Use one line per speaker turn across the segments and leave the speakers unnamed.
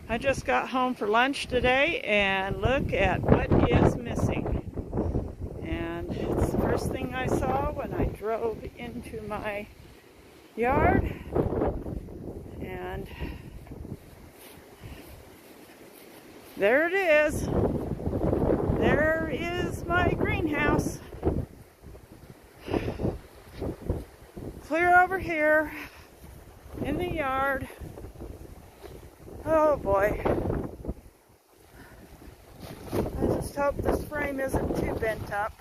I just got home for lunch today and look at what is missing. And it's the first thing I saw when I drove into my yard. And there it is. There is my greenhouse. Clear over here in the yard. Oh boy. I just hope this frame isn't too bent up.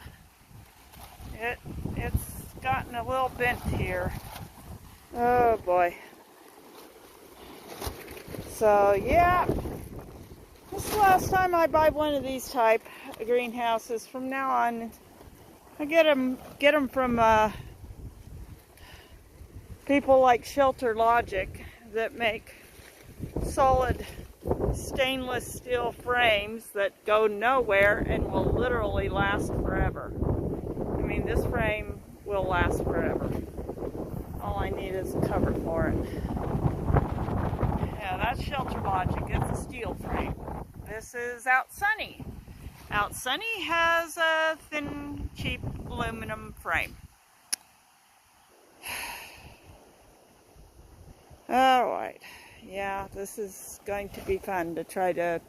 It's gotten a little bent here. Oh boy. So yeah, this is the last time I buy one of these type of greenhouses. From now on, I get them from people like Shelter Logic that make solid stainless steel frames that go nowhere and will literally last forever. I mean, this frame will last forever. All I need is a cover for it. Yeah, that's Shelter Logic. It's a steel frame. This is Outsunny. Outsunny has a thin, cheap aluminum frame. Alright, yeah, this is going to be fun to try to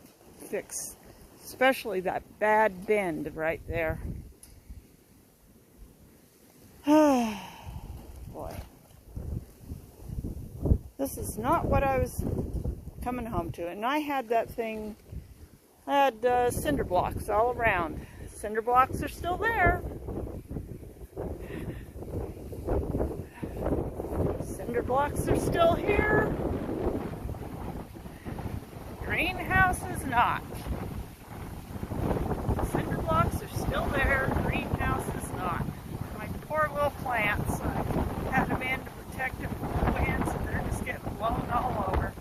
fix, especially that bad bend right there. Boy. This is not what I was coming home to. And I had that thing, I had cinder blocks all around. Cinder blocks are still there. Cinder blocks are still here. Greenhouse is not. Cinder blocks are still there. Greenhouse is not. My poor little plants. I had them in to protect them from the winds, and they're just getting blown all over.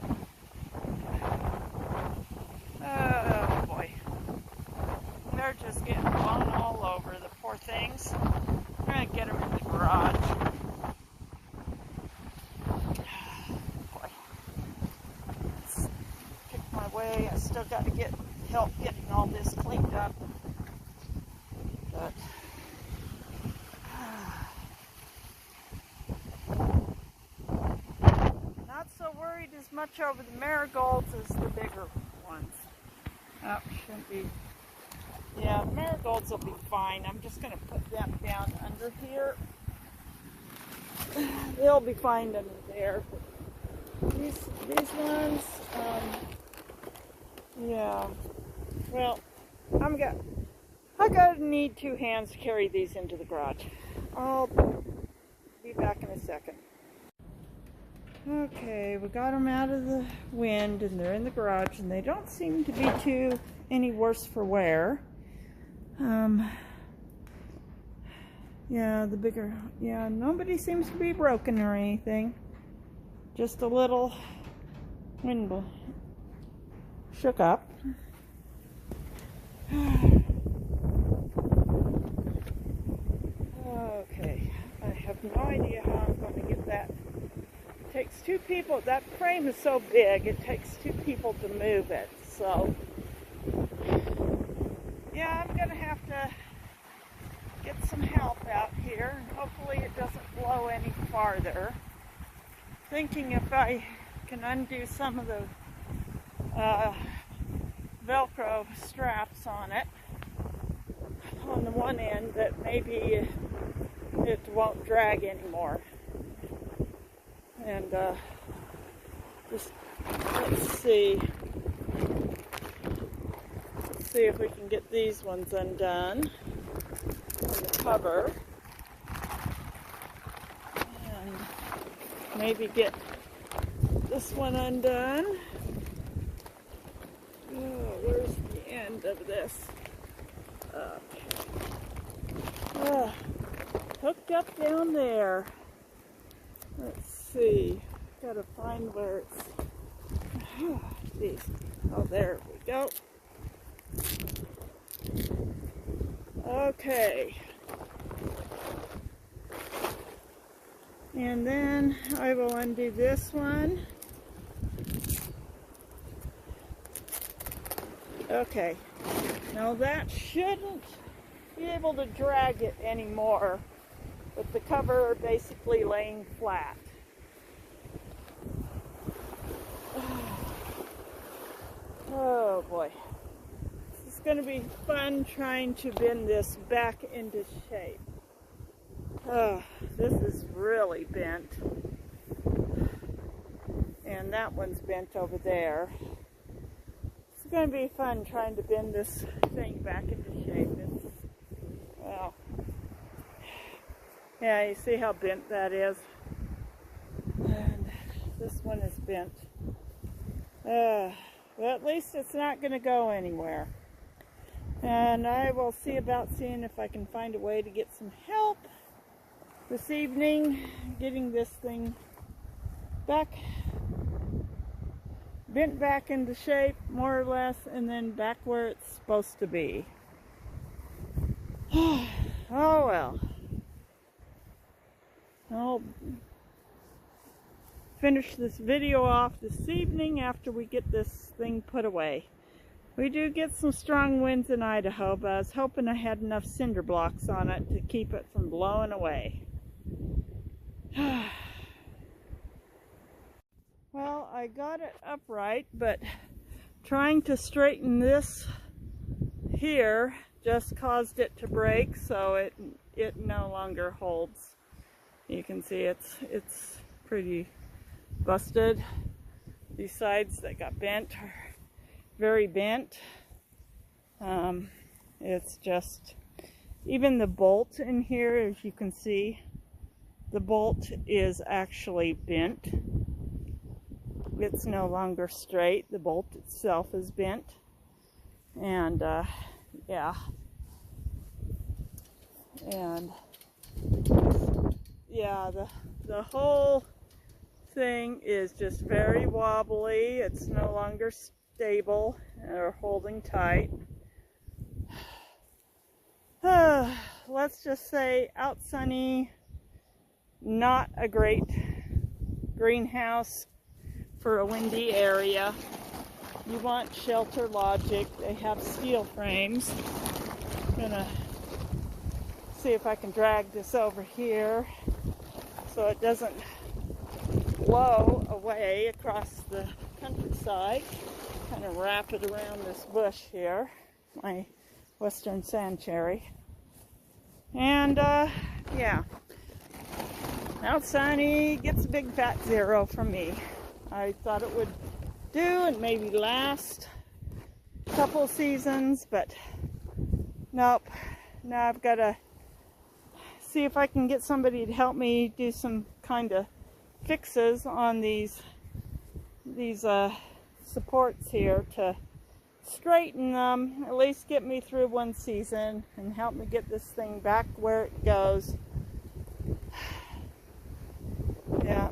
Oh boy. They're just getting blown all over, the poor things. I'm going to get them in the garage. Way. I still got to get help getting all this cleaned up, but not so worried as much over the marigolds as the bigger ones. Oh, shouldn't be. Yeah, the marigolds will be fine. I'm just going to put them down under here. They'll be fine under there. These ones. Yeah, well, I gotta need 2 hands to carry these into the garage. I'll be back in a second. Okay, we got them out of the wind and they're in the garage and they don't seem to be any worse for wear. Yeah, nobody seems to be broken or anything. Just a little wind shook up. Okay, I have no idea how I'm going to get that. It takes 2 people. That frame is so big, it takes 2 people to move it. So, yeah, I'm going to have to get some help out here, and hopefully it doesn't blow any farther. Thinking if I can undo some of the Velcro straps on it on the one end, that maybe it won't drag anymore. And just let's see if we can get these ones undone on the cover, and maybe get this one undone. Oh, where's the end of this? Hooked up down there. Let's see. Gotta find where it's. These. Oh, there we go. Okay. And then I will undo this one. Okay, now that shouldn't be able to drag it anymore, with the cover basically laying flat. Oh boy. This is going to be fun trying to bend this back into shape. Oh, this is really bent. And that one's bent over there. It's going to be fun trying to bend this thing back into shape. It's, well, yeah, you see how bent that is? And this one is bent. Well, at least it's not going to go anywhere. And I will see about seeing if I can find a way to get some help this evening, getting this thing bent back into shape, more or less, and then back where it's supposed to be. Oh well. I'll finish this video off this evening after we get this thing put away. We do get some strong winds in Idaho, but I was hoping I had enough cinder blocks on it to keep it from blowing away. Well, I got it upright, but trying to straighten this here just caused it to break, so it no longer holds. You can see it's pretty busted. These sides that got bent are very bent. It's just, even the bolt in here, as you can see, the bolt is actually bent. It's no longer straight. The bolt itself is bent. And yeah. And yeah, the whole thing is just very wobbly. It's no longer stable or holding tight. Let's just say Outsunny, not a great greenhouse for a windy area. You want Shelter Logic. They have steel frames. I'm gonna see if I can drag this over here so it doesn't blow away across the countryside. Kind of wrap it around this bush here, my western sand cherry. And yeah, Outsunny gets a big fat 0 from me. I thought it would do and maybe last a couple seasons, but nope. Now I've got to see if I can get somebody to help me do some kind of fixes on these supports here to straighten them, at least get me through one season and help me get this thing back where it goes. Yeah.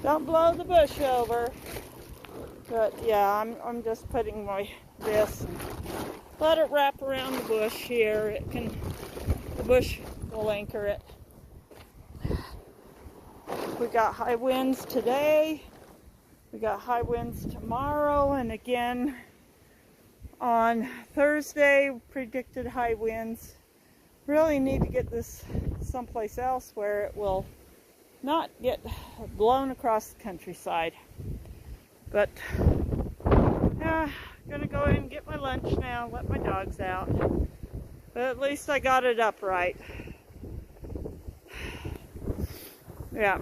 Don't blow the bush over. But yeah, I'm just putting this and let it wrap around the bush here. The bush will anchor it. We got high winds today. We got high winds tomorrow, and again on Thursday, predicted high winds. Really need to get this someplace else where it will not get blown across the countryside. But yeah, gonna go in and get my lunch now, let my dogs out. But at least I got it upright. Yeah,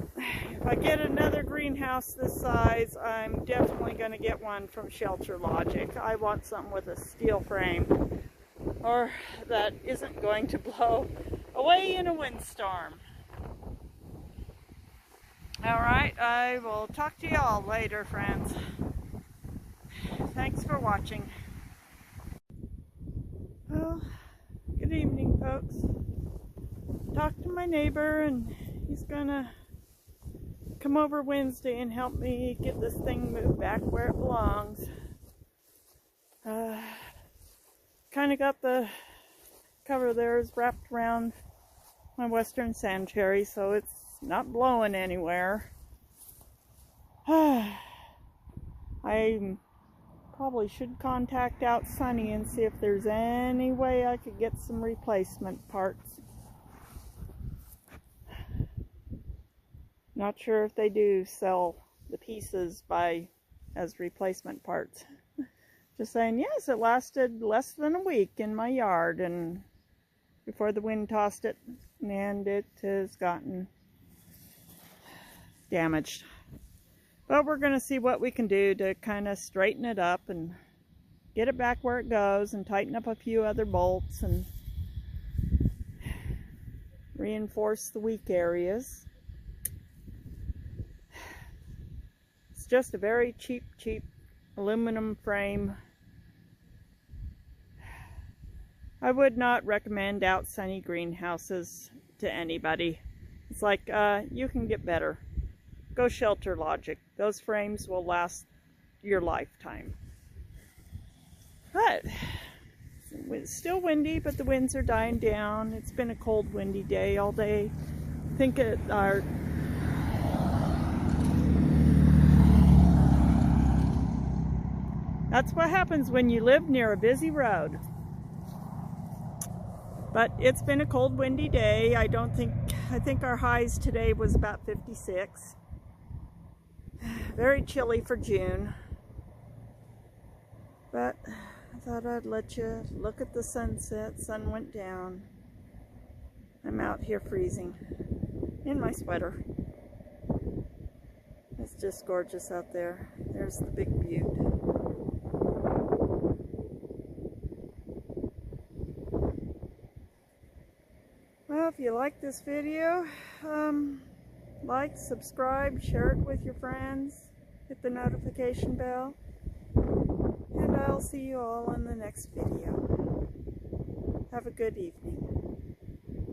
if I get another greenhouse this size, I'm definitely going to get one from Shelter Logic. I want something with a steel frame, or that isn't going to blow away in a windstorm. Alright, I will talk to y'all later, friends. Thanks for watching. Well, good evening, folks. Talked to my neighbor, and he's gonna come over Wednesday and help me get this thing moved back where it belongs. Kind of got the cover there is wrapped around my western sand cherry, so it's not blowing anywhere. I'm Probably should contact Outsunny and see if there's any way I could get some replacement parts. Not sure if they do sell the pieces as replacement parts. Just saying, yes, it lasted less than a week in my yard and before the wind tossed it, and it has gotten damaged. But we're going to see what we can do to kind of straighten it up and get it back where it goes and tighten up a few other bolts and reinforce the weak areas. It's just a very cheap aluminum frame. I would not recommend Outsunny greenhouses to anybody. It's like, you can get better. Go Shelter Logic. Those frames will last your lifetime. But it's still windy, but the winds are dying down. It's been a cold, windy day all day. I think that's what happens when you live near a busy road. But it's been a cold, windy day. I think our highs today was about 56. Very chilly for June. But I thought I'd let you look at the sunset. Sun went down. I'm out here freezing in my sweater. It's just gorgeous out there. There's the big butte. Well, if you like this video, like, subscribe, share it with your friends, hit the notification bell, and I'll see you all in the next video. Have a good evening.